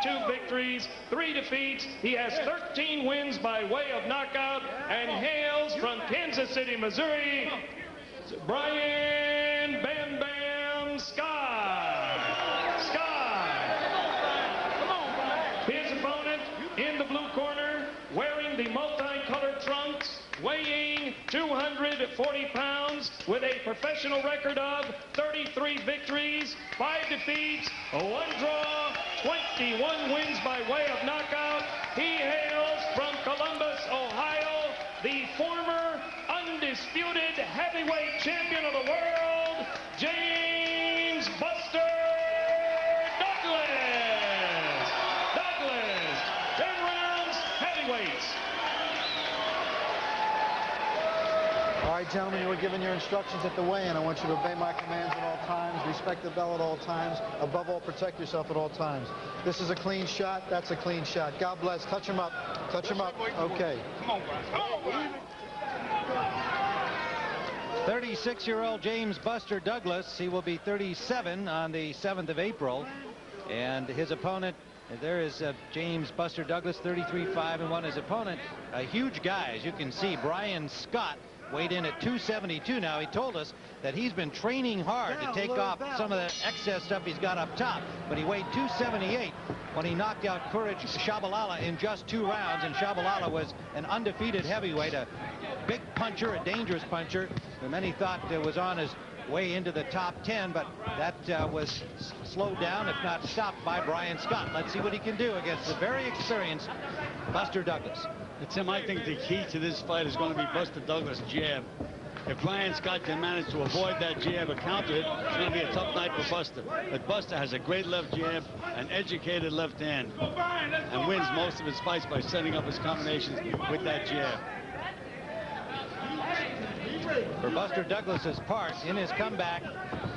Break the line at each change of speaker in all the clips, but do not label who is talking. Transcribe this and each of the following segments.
2 victories, 3 defeats. He has 13 wins by way of knockout and hails from Kansas City, Missouri, Brian Bam Bam Scott. His opponent in the blue corner, wearing the multicolored trunks, weighing 240 pounds, with a professional record of 33 victories, 5 defeats, 1 draw, 21 wins by way of knockout. He hails from Columbus, Ohio, the former undisputed heavyweight champion of the world, James Buster Douglas. 10 rounds, heavyweights.
All right, gentlemen, you were given your instructions at the weigh-in. I want you to obey my commands at all times, respect the bell at all times, above all, protect yourself at all times. This is a clean shot. That's a clean shot. God bless. Touch him up. Touch him up. Okay.
Come on, Brian. Come on, Brian.
36-year-old James Buster Douglas. He will be 37 on the 7th of April. And his opponent, there is James Buster Douglas, 33-5-1. His opponent, a huge guy, as you can see, Brian Scott, weighed in at 272 now. He told us that he's been training hard to take off some of the excess stuff he's got up top, but he weighed 278 when he knocked out Courage Shabalala in just 2 rounds, and Shabalala was an undefeated heavyweight, a big puncher, a dangerous puncher, who many thought was on his way into the top 10, but that was slowed down, if not stopped, by Brian Scott. Let's see what he can do against the very experienced Buster Douglas.
Tim, I think the key to this fight is going to be Buster Douglas' jab. If Brian Scott can manage to avoid that jab or counter it, it's going to be a tough night for Buster. But Buster has a great left jab, an educated left hand, and wins most of his fights by setting up his combinations with that jab.
For Buster Douglas's part, in his comeback,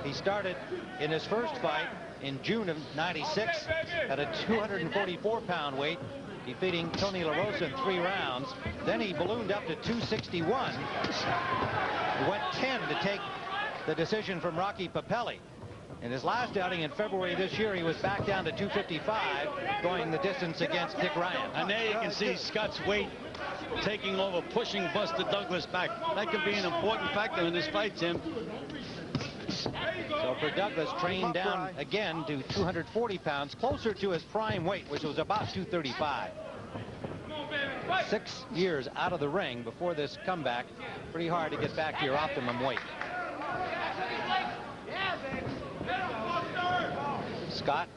he started in his first fight in June of '96 at a 244-pound weight, defeating Tony La Rosa in 3 rounds. Then he ballooned up to 261. He went 10 to take the decision from Rocky Papelli. In his last outing in February this year, he was back down to 255, going the distance against Dick Ryan.
And there you can see Scott's weight taking over, pushing Buster Douglas back. That could be an important factor in this fight, Tim.
So for Douglas, trained down again to 240 pounds, closer to his prime weight, which was about 235. 6 years out of the ring before this comeback. Pretty hard to get back to your optimum weight. Scott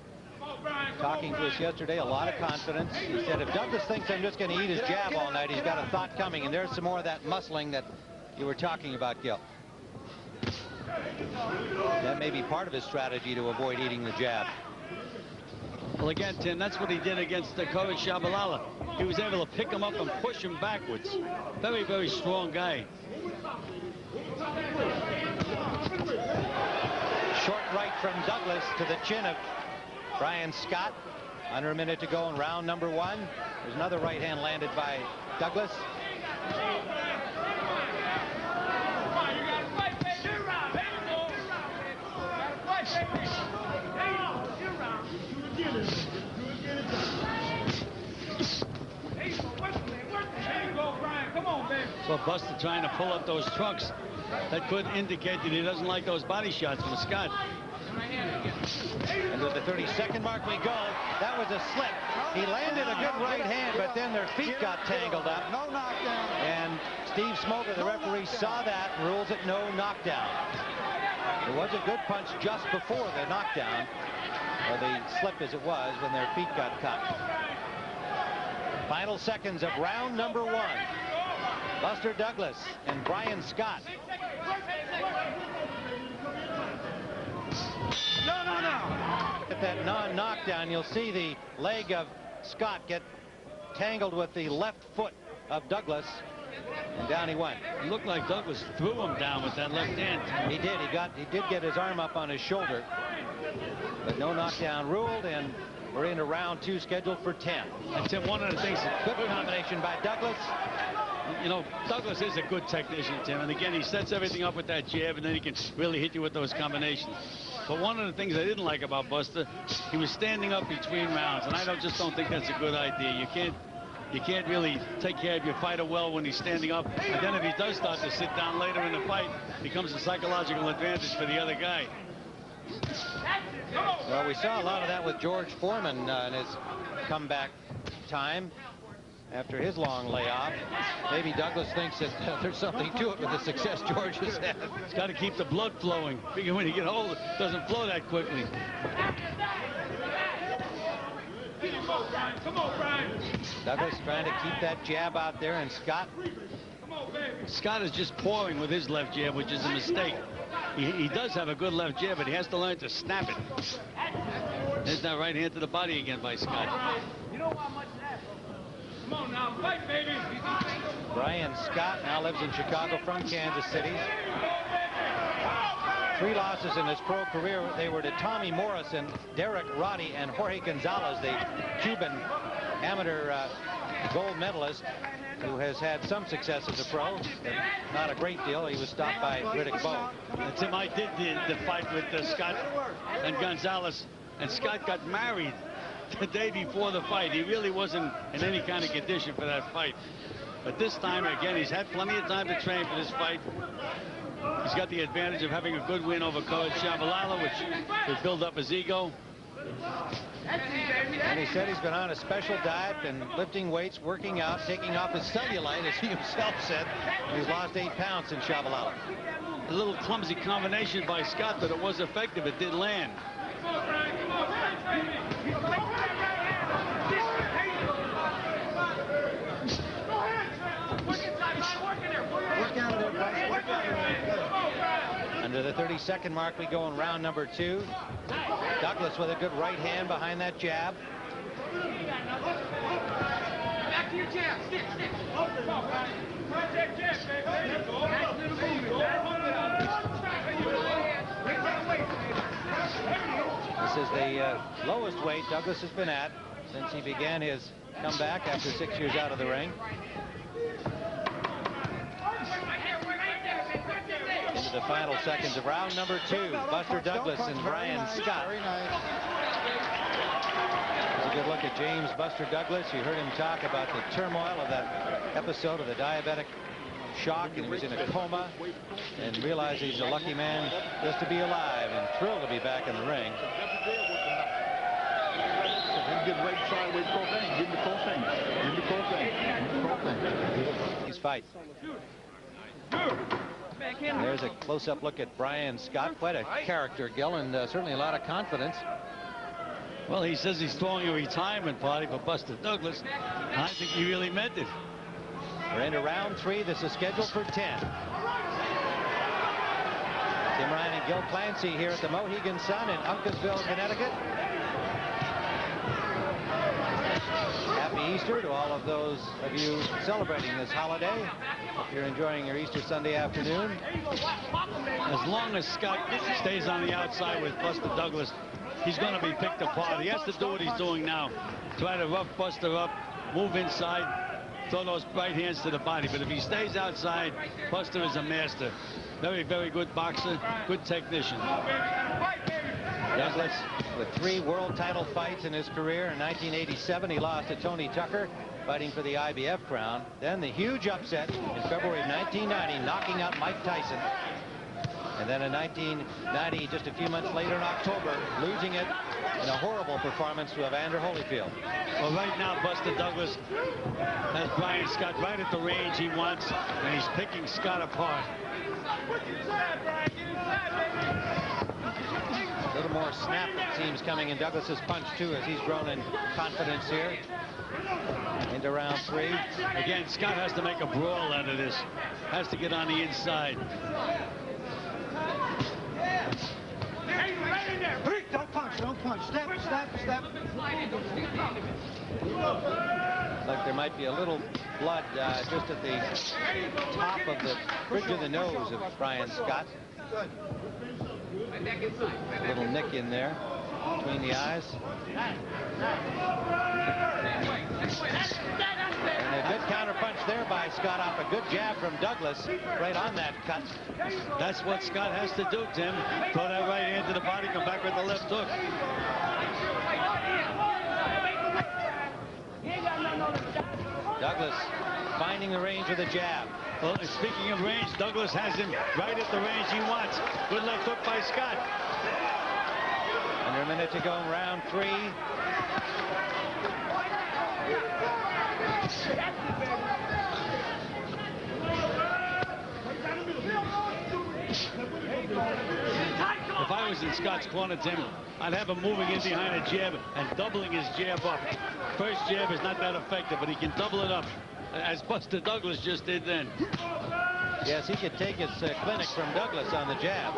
talking to us yesterday, a lot of confidence. He said, if Douglas thinks I'm just going to eat his jab all night, he's got a thought coming. And there's some more of that muscling that you were talking about, Gil. That may be part of his strategy to avoid eating the jab.
Well, again, Tim, that's what he did against the Courage Shabalala. He was able to pick him up and push him backwards. Very, very strong guy.
Short right from Douglas to the chin of Brian Scott. Under a minute to go in round number 1. There's another right hand landed by Douglas.
So Buster trying to pull up those trunks. That could indicate that he doesn't like those body shots from Scott.
And to the 32nd mark we go. That was a slip. He landed a good right hand, but then their feet got tangled up.
No knockdown.
And Steve Smoker, the referee, saw that and rules it no knockdown. There was a good punch just before the knockdown, or the slip as it was, when their feet got cut. Final seconds of round number 1. Buster Douglas and Brian Scott. At that non-knockdown, you'll see the leg of Scott get tangled with the left foot of Douglas, and down he went.
It looked like Douglas threw him down with that left hand.
He did. He did get his arm up on his shoulder, but no knockdown ruled, and we're into round 2 scheduled for 10.
And Tim, one of the things,
Good combination by Douglas.
You know, Douglas is a good technician, Tim, and again, he sets everything up with that jab, and then he can really hit you with those combinations. But one of the things I didn't like about Buster, he was standing up between rounds, and I just don't think that's a good idea. You can't really take care of your fighter well when he's standing up, and then if he does start to sit down later in the fight, it becomes a psychological advantage for the other guy.
Well, we saw a lot of that with George Foreman in his comeback time after his long layoff. Maybe Douglas thinks that there's something to it with the success George has had.
It's got to keep the blood flowing. Figure when you get old, it doesn't flow that quickly.
Come on, Brian.
Douglas trying to keep that jab out there, and Scott.
Scott is just pouring with his left jab, which is a mistake. He does have a good left jab, but he has to learn to snap it. There's that right hand to the body again by Scott.
You don't want much of that. Come on now, fight, baby.
Brian Scott now lives in Chicago from Kansas City. 3 losses in his pro career. They were to Tommy Morrison, Derek Roddy, and Jorge Gonzalez, the Cuban amateur gold medalist, who has had some success as a pro, but not a great deal. He was stopped by Riddick Bowe.
And Tim, I did the fight with Scott and Gonzalez, and Scott got married the day before the fight. He really wasn't in any kind of condition for that fight. But this time, again, he's had plenty of time to train for this fight. He's got the advantage of having a good win over Coach Shabalala, which would build up his ego.
And he said he's been on a special diet and lifting weights, working out, taking off his cellulite, as he himself said. He's lost 8 pounds since Shabalala.
A little clumsy combination by Scott, but it was effective. It did land.
Under the 30-second mark, we go in round number 2. Douglas with a good right hand behind that jab.
Back to your jab. Stick.
This is the lowest weight Douglas has been at since he began his comeback after 6 years out of the ring. Into the final seconds of round number 2. Buster Douglas and Brian Scott. That's a good look at James Buster Douglas. You heard him talk about the turmoil of that episode of the diabetic shock, and he was in a coma, and realized he's a lucky man just to be alive and thrilled to be back in the ring. His fight. There's a close-up look at Brian Scott. Quite a character, Gil, and certainly a lot of confidence.
Well, he says he's throwing a retirement party for Buster Douglas. I think he really meant it.
We're into round 3. This is scheduled for 10. Tim Ryan and Gil Clancy here at the Mohegan Sun in Uncasville, Connecticut. Happy Easter to all of those of you celebrating this holiday. Hope you're enjoying your Easter Sunday afternoon.
As long as Scott stays on the outside with Buster Douglas, he's going to be picked apart. He has to do what he's doing now. Try to rough Buster up, move inside, throw those right hands to the body. But if he stays outside, Buster is a master. Very, very good boxer, good technician.
Douglas with 3 world title fights in his career. In 1987, he lost to Tony Tucker, fighting for the IBF crown. Then the huge upset in February of 1990, knocking out Mike Tyson. And then in 1990, just a few months later in October, losing it in a horrible performance to Evander Holyfield.
Well, right now, Buster Douglas has Brian Scott right at the range he wants, and he's picking Scott apart.
A little more snap, it seems, coming in Douglas's punch, too, as he's grown in confidence here. Into round 3.
Again, Scott has to make a brawl out of this. Has to get on the inside.
Don't punch. Step.
Like there might be a little blood just at the top of the bridge of the nose of Brian Scott. A little nick in there between the eyes. And a good counter punch there by Scott off a good jab from Douglas right on that cut.
That's what Scott has to do, Tim. Throw that right hand to the body, come back with the left hook.
Douglas finding the range with a jab.
Well, speaking of range, Douglas has him right at the range he wants. Good left hook by Scott.
Under a minute to go in round 3.
If I was in Scott's corner, Tim, I'd have him moving in behind a jab and doubling his jab up. First jab is not that effective, but he can double it up, as Buster Douglas just did then.
Yes, he could take his clinic from Douglas on the jab.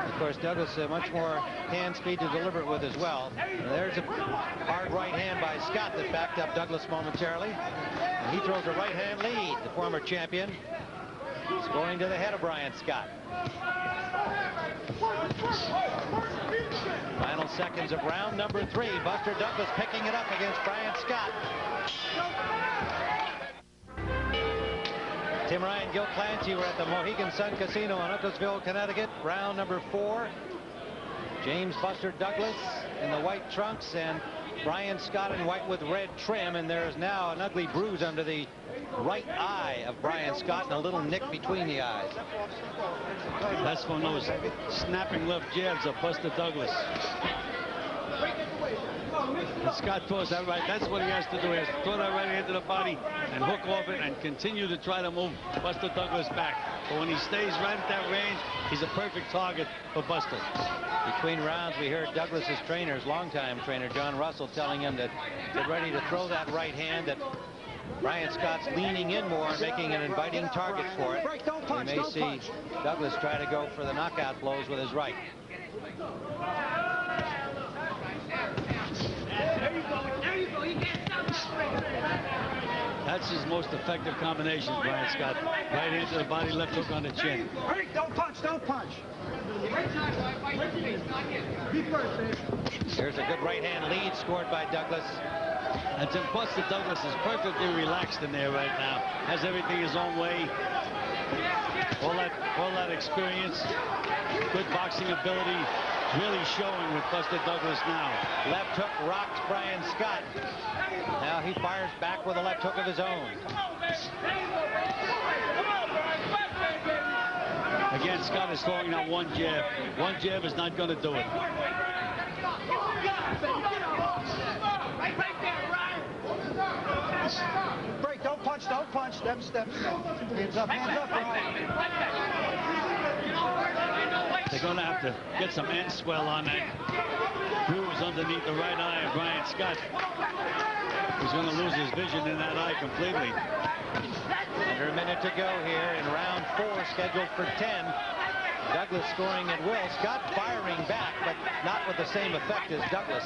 Of course, Douglas much more hand speed to deliver it with as well. And there's a hard right hand by Scott that backed up Douglas momentarily. And he throws a right hand lead, the former champion, scoring to the head of Brian Scott. Final seconds of round number 3. Buster Douglas picking it up against Brian Scott. Tim Ryan, Gil Clancy were at the Mohegan Sun Casino in Uncasville, Connecticut. Round number 4. James Buster Douglas in the white trunks and Brian Scott in white with red trim. And there is now an ugly bruise under the right eye of Brian Scott and a little nick between the eyes.
That's from those snapping left jabs of Buster Douglas. And Scott throws that right. That's what he has to do. He has to throw that right hand to the body and hook off it and continue to try to move Buster Douglas back. But when he stays right at that range, he's a perfect target for Buster.
Between rounds, we heard Douglas's trainer's longtime trainer, John Russell, telling him to get ready to throw that right hand, that Brian Scott's leaning in more and making an inviting target for it. We may see Douglas try to go for the knockout blows with his right.
That's his most effective combination, Brian Scott. Right hand to the body, left hook on the chin.
Don't punch, don't punch.
Here's a good right hand lead scored by Douglas.
And Tim, Buster Douglas is perfectly relaxed in there right now. Has everything his own way. All that experience, good boxing ability, really showing with Buster Douglas now.
Left hook rocks Brian Scott. Now he fires back with a left hook of his own.
Again, Scott is throwing out one jab. One jab is not going to do it.
Break, don't punch, don't punch. Step, step. Hands up, Brian.
They're going to have to get some end swell on that bruise underneath the right eye of Brian Scott. He's going to lose his vision in that eye completely.
Under a minute to go here in round 4, scheduled for 10. Douglas scoring at will. Scott firing back, but not with the same effect as Douglas.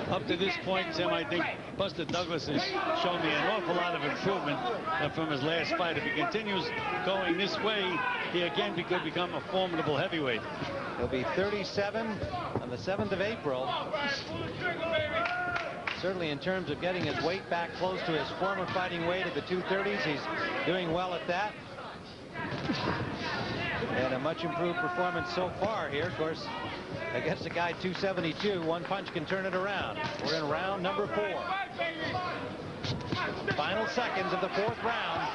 Up to this point, Tim, I think Buster Douglas has shown me an awful lot of improvement from his last fight. If he continues going this way, he again could become a formidable heavyweight.
He'll be 37 on the 7th of April. Certainly in terms of getting his weight back close to his former fighting weight at the 230s, he's doing well at that. And a much improved performance so far here. Of course, against a guy 272, one punch can turn it around. We're in round number 4. Final seconds of the 4th round.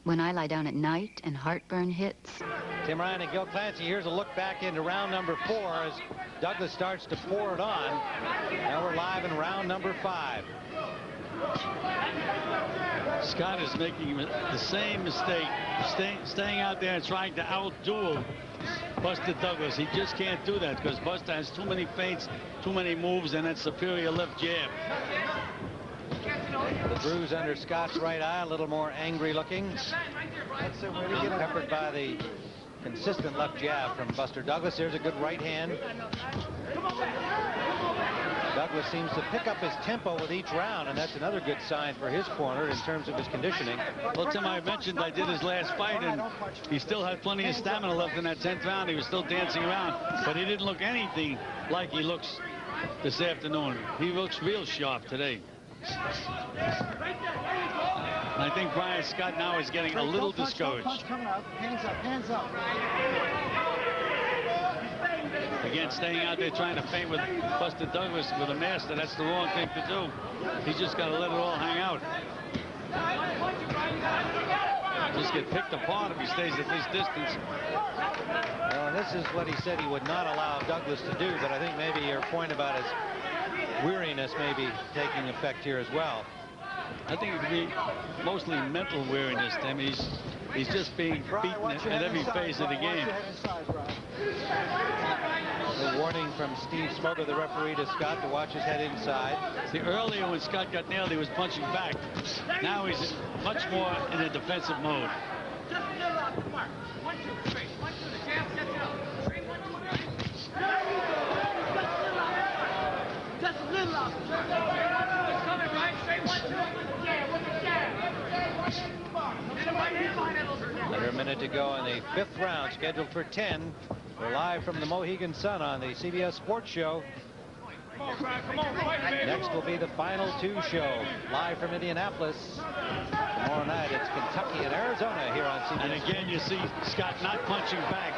When I lie down at night and heartburn hits.
Tim Ryan and Gil Clancy. Here's a look back into round number 4 as Douglas starts to pour it on. Now we're live in round number 5.
Scott is making the same mistake, staying out there and trying to outduel Buster Douglas. He just can't do that because Buster has too many feints, too many moves, and that superior left jab.
The bruise under Scott's right eye, a little more angry looking. Peppered by the consistent left jab from Buster Douglas. There's a good right hand. Douglas seems to pick up his tempo with each round, and that's another good sign for his corner in terms of his conditioning.
Well, Tim, I mentioned I did his last fight, and he still had plenty of stamina left in that 10th round. He was still dancing around, but he didn't look anything like he looks this afternoon. He looks real sharp today. And I think Brian Scott now is getting a little discouraged.
Hands up, hands up.
Again, staying out there trying to feint with Buster Douglas with a master, that's the wrong thing to do. He's just got to let it all hang out. Just get picked apart if he stays at this distance.
Well, this is what he said he would not allow Douglas to do, but I think maybe your point about his weariness may be taking effect here as well.
I think it could be mostly mental weariness, Tim. He's just being beaten at every phase of the game.
A warning from Steve Smoger, the referee, to Scott to watch his head inside.
See, earlier when Scott got nailed, he was punching back. Now he's much more in a defensive mode.
Under a minute to go in the 5th round, scheduled for 10. We're live from the Mohegan Sun on the CBS Sports Show. Next will be the final 2 show, live from Indianapolis. Tomorrow night, it's Kentucky and Arizona here on CBS.
And again, you see Scott not punching back.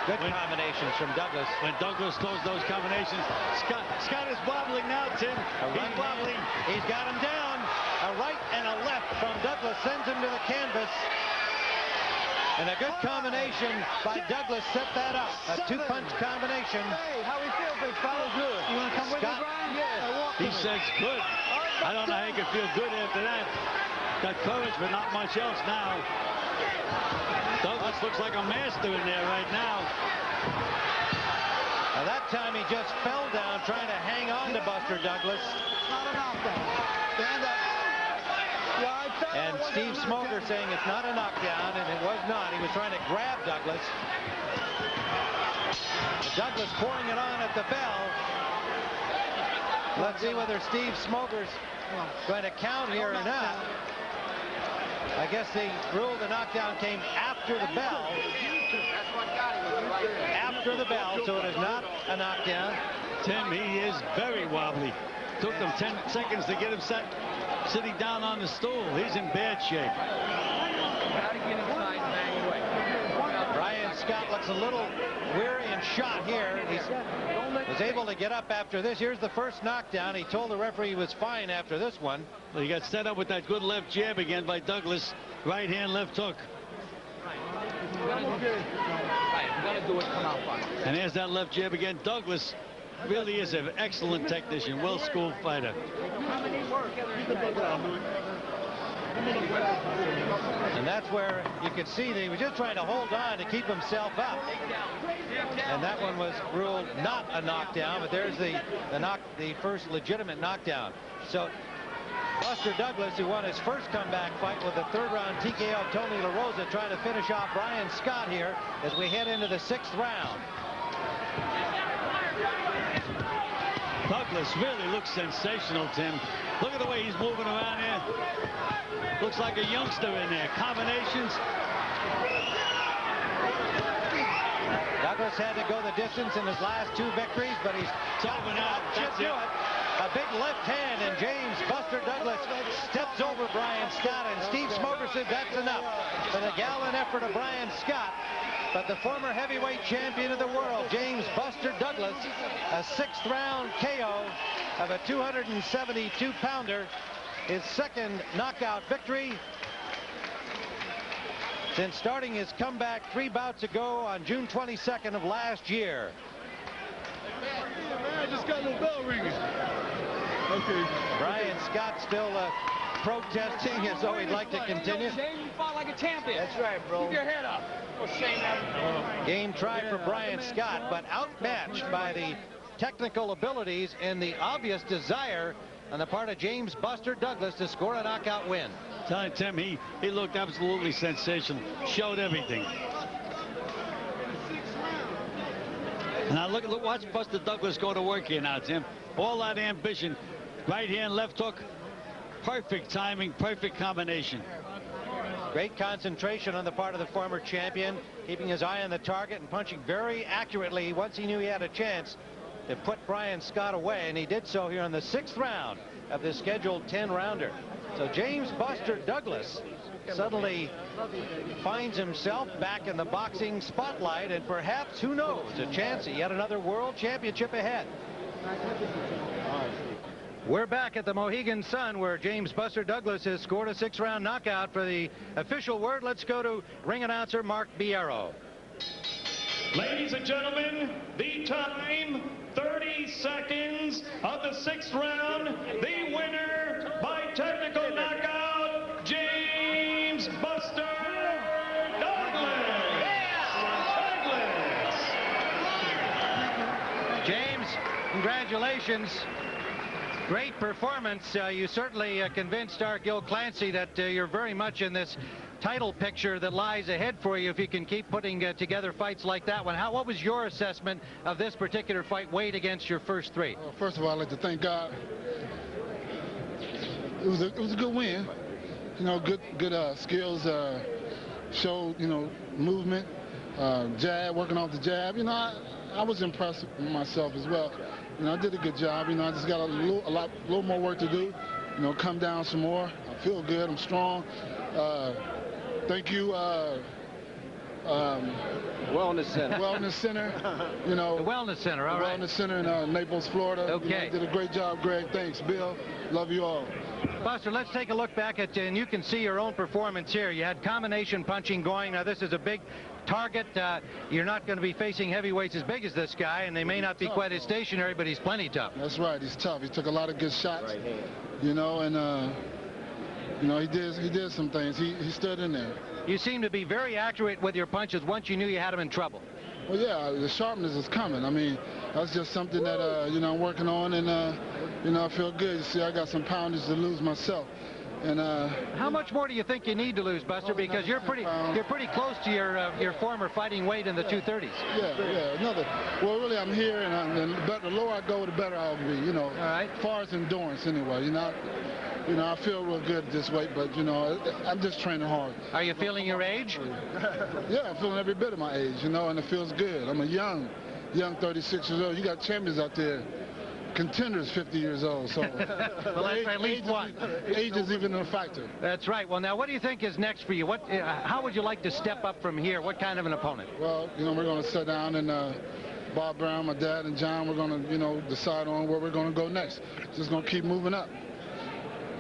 Good combinations from Douglas.
When Douglas throws those combinations, Scott is wobbling now, Tim. He's wobbling.
He's got him down. A right and a left from Douglas sends him to the canvas. And a good combination by Douglas set that up. A 2-punch combination.
Hey, how we feel, big fella? Good. You want to come with me, Brian? Yeah.
He says good. I don't know how you can feel good after that. Got courage, but not much else now. Douglas looks like a master in there right now.
Now that time he just fell down trying to hang on to Buster Douglas.
Not a knockdown. Stand up.
And Steve Smoger saying it's not a knockdown, and it was not. He was trying to grab Douglas. Douglas pouring it on at the bell. Let's see whether Steve Smoger's going to count here or not. I guess the rule of the knockdown came after the bell. After the bell, so it is not a knockdown.
Tim, he is very wobbly. Took them 10 seconds to get him sitting down on the stool. He's in bad shape.
Brian Scott looks a little weary and shot here. He was able to get up after this. Here's the first knockdown. He told the referee he was fine after this one.
Well, he got set up with that good left jab again by Douglas. Right hand, left hook. And there's that left jab again. Douglas really is an excellent technician, well-schooled fighter.
And that's where you could see that he was just trying to hold on to keep himself up. And that one was ruled not a knockdown, but there's the first legitimate knockdown. So Buster Douglas, who won his first comeback fight with a 3rd round TKO of Tony La Rosa, trying to finish off Brian Scott here as we head into the 6th round.
Douglas really looks sensational, Tim. Look at the way he's moving around here. Looks like a youngster in there. Combinations.
Douglas had to go the distance in his last 2 victories, but he's
over now. That's it.
A big left hand, and James Buster Douglas steps over Brian Scott, and Steve Smoger said that's enough for the gallant effort of Brian Scott. But the former heavyweight champion of the world, James Buster Douglas, a 6th round KO of a 272-pounder, his 2nd knockout victory since starting his comeback 3 bouts ago on June 22nd of last year.
I just got no bell ringing. Okay.
Brian Scott still protesting as though he'd like to continue.
Shane, you fought like a champion.
That's right, bro.
Keep your head up.
Game try for Brian Scott, but outmatched by the technical abilities and the obvious desire on the part of James Buster Douglas to score a knockout win.
Telling Tim, he looked absolutely sensational. Showed everything. Now watch Buster Douglas go to work here now, Tim. all that ambition. Right hand, left hook. Perfect timing, perfect combination.
Great concentration on the part of the former champion, keeping his eye on the target and punching very accurately once he knew he had a chance to put Brian Scott away, and he did so here in the 6th round of this scheduled 10-rounder. So James Buster Douglas suddenly finds himself back in the boxing spotlight, and perhaps, who knows, a chance at yet another world championship ahead. We're back at the Mohegan Sun, where James Buster Douglas has scored a 6-round knockout. For the official word, let's go to ring announcer Mark Biero.
Ladies and gentlemen, the time, 30 seconds of the 6th round. The winner by technical knockout, James Buster Douglas.
James, congratulations. Great performance. You certainly convinced our Gil Clancy that you're very much in this title picture that lies ahead for you if you can keep putting together fights like that one. What was your assessment of this particular fight weighed against your first 3?
Well, first of all, I'd like to thank God. It was a good win. You know, good skills. Showed, you know, movement, jab, working off the jab. You know, I was impressed with myself as well. You know, I did a good job. You know, I just got a little more work to do. You know, come down some more. I feel good. I'm strong. Thank you,
Wellness Center.
Wellness Center. You know,
the Wellness Center. All right.
Wellness Center in Naples, Florida.
Okay.
You know, did a great job, Greg. Thanks, Bill. Love you all.
Buster, let's take a look back at, and you can see your own performance here. You had combination punching going. Now, this is a big target. You're not going to be facing heavyweights as big as this guy, and they may not be quite as stationary, but he's plenty tough.
That's right. He's tough. He took a lot of good shots. Right hand. You know, and you know, he did some things. He stood in there.
You seem to be very accurate with your punches once you knew you had him in trouble.
Well, yeah, the sharpness is coming. I mean, that's just something that you know, I'm working on, and you know, I feel good. You see, I got some poundage to lose myself. And
how much more do you think you need to lose, Buster? Because you're pretty close to your former fighting weight in the 230s.
Yeah. Well, really, I'm here, and the lower I go, the better I'll be. You know, all right. As far as endurance, anyway. You know, I feel real good at this weight, but you know, I'm just training hard.
Are you feeling your age?
Yeah, I'm feeling every bit of my age. You know, and it feels good. I'm a young 36 years old. You got champions out there. Contenders 50 years old, so
well, that's at least one.
Age is even a factor.
That's right. Well, now, what do you think is next for you? How would you like to step up from here? What kind of an opponent?
Well, you know, we're going to sit down, and Bob Brown, my dad, and John, we're going to, you know, decide on where we're going to go next. Just going to keep moving up.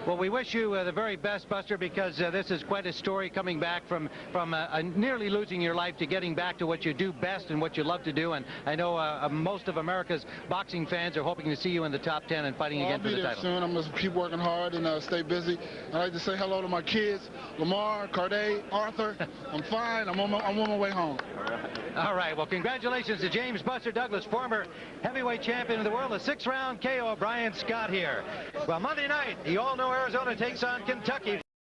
Well, we wish you the very best, Buster, because this is quite a story, coming back from nearly losing your life to getting back to what you do best and what you love to do. And I know most of America's boxing fans are hoping to see you in the top 10 and fighting again for the title.
I'll be there soon. I'm going to keep working hard and stay busy. I'd like to say hello to my kids, Lamar, Carday, Arthur. I'm fine. I'm on my way home.
All right. Well, congratulations to James Buster Douglas, former heavyweight champion of the world. A 6-round KO of Brian Scott here. Well, Monday night, you all know Arizona takes on Kentucky.